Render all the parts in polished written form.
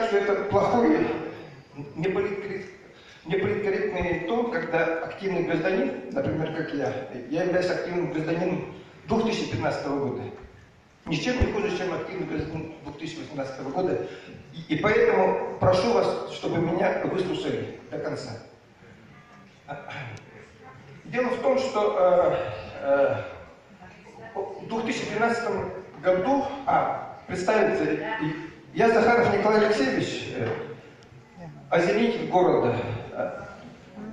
что это плохой, неполиткорректный тон, когда активный гражданин, например, как я являюсь активным гражданином 2015 года. Ничем не хуже, чем активный гражданин 2018 года. И поэтому прошу вас, чтобы меня выслушали до конца. Дело в том, что в 2013 году, представитель, я Захаров Николай Алексеевич, озеленитель города.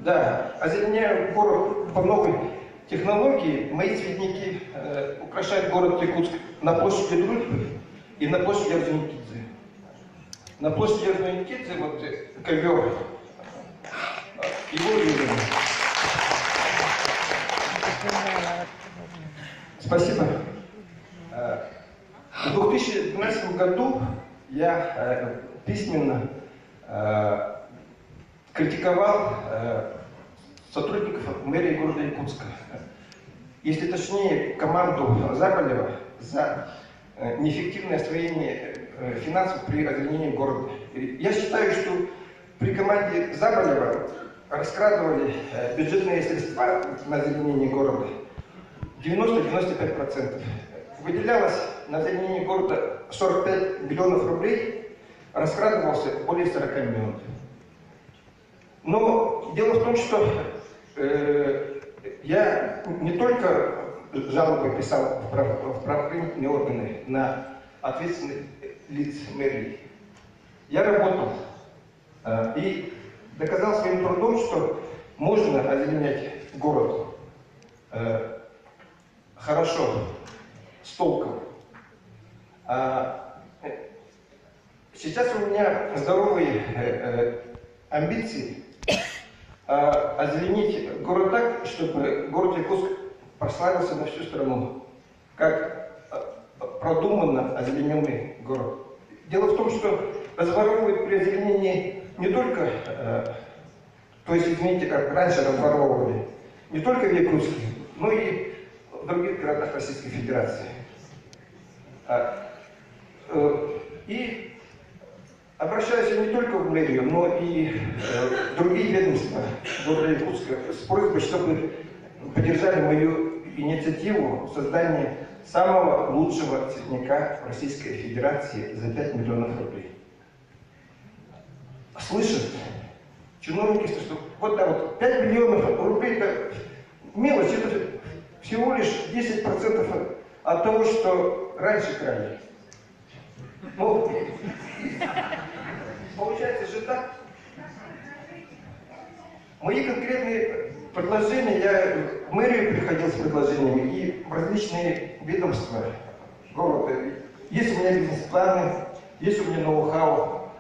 Да, озеленяю город по новой технологии. Мои цветники украшают город Якутск на площади Дружбы и на площади Орджоникидзе. На площади Орджоникидзе вот ковер. Его видно. Спасибо. В 2012 году я письменно критиковал сотрудников мэрии города Якутска, если точнее команду Заболева, за неэффективное освоение финансов при озеленении города. Я считаю, что при команде Заболева раскрадывали бюджетные средства на озеленение города 90-95%. Выделялось на озеленение города 45 миллионов рублей, раскрадывался более 40 миллионов. Но дело в том, что я не только жалобы писал в правоохранительные органы на ответственных лиц мэрии. Я работал и доказал своим трудом, что можно озеленять город хорошо, с толком. Сейчас у меня здоровые амбиции озеленить город так, чтобы город Якутск прославился на всю страну, как продуманно озелененный город. Дело в том, что разворовывают при озеленении не только, то есть, извините, как раньше разворовывали, не только в Якутске, но и в других городах Российской Федерации. И обращаюсь я не только в мэрию, но и в другие ведомства города Якутска с просьбой, чтобы поддержали мою инициативу создания самого лучшего цветника Российской Федерации за 5 миллионов рублей. Слышат чиновники, что вот, да, вот 5 миллионов рублей это мелочь, это всего лишь 10% от того, что раньше крали. Ну, получается же так. Мои конкретные предложения, я в мэрию приходил с предложениями и в различные ведомства города. Есть у меня бизнес-планы, есть у меня ноу-хау.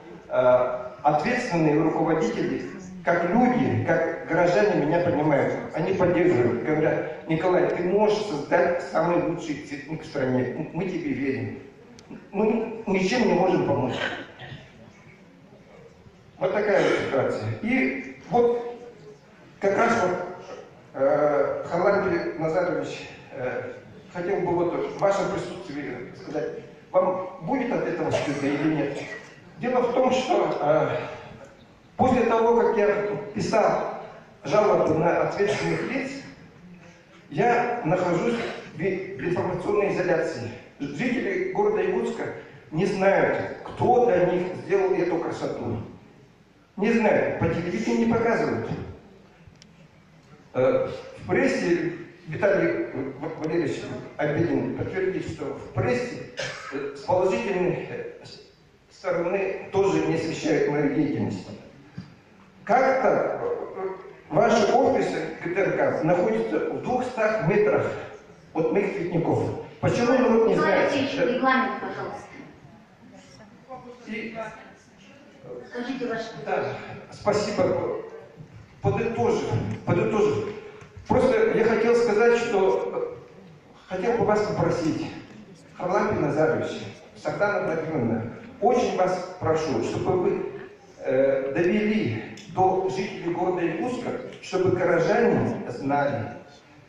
Ответственные руководители, как люди, как горожане меня понимают. Они поддерживают, говорят: Николай, ты можешь создать самый лучший цветник в стране. Мы тебе верим. Мы ничем не можем помочь. Вот такая вот ситуация. И вот как раз вот Харлампий Назарович хотел бы вот в вашем присутствии сказать, вам будет от этого стыдно или нет? Дело в том, что после того, как я писал жалобы на ответственных лиц, я нахожусь в информационной изоляции. Жители города Якутска не знают, кто для них сделал эту красоту. Не знают, по телевидению не показывают. В прессе Виталий Валерьевич Обедин подтвердит, что в прессе с положительной стороны тоже не освещают мою деятельность. Как-то ваши офисы ГТРК находятся в 200 метрах от моих цветников. Почему народ не знает? Регламент, пожалуйста. Скажите ваше. Да, спасибо. Подытожив. Просто я хотел сказать, что хотел бы вас попросить, Харлампий Назарович, Сардана Владимировна, очень вас прошу, чтобы вы довели до жителей города Якутска, чтобы горожане знали,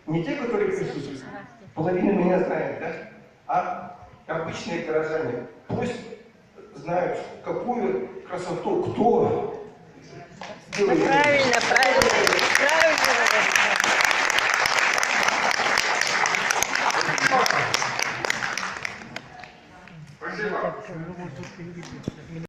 не те, которые присутствуют, половина меня знает, да, а обычные горожане, пусть знают, какую красоту кто делает. Правильно, правильно, правильно. Спасибо.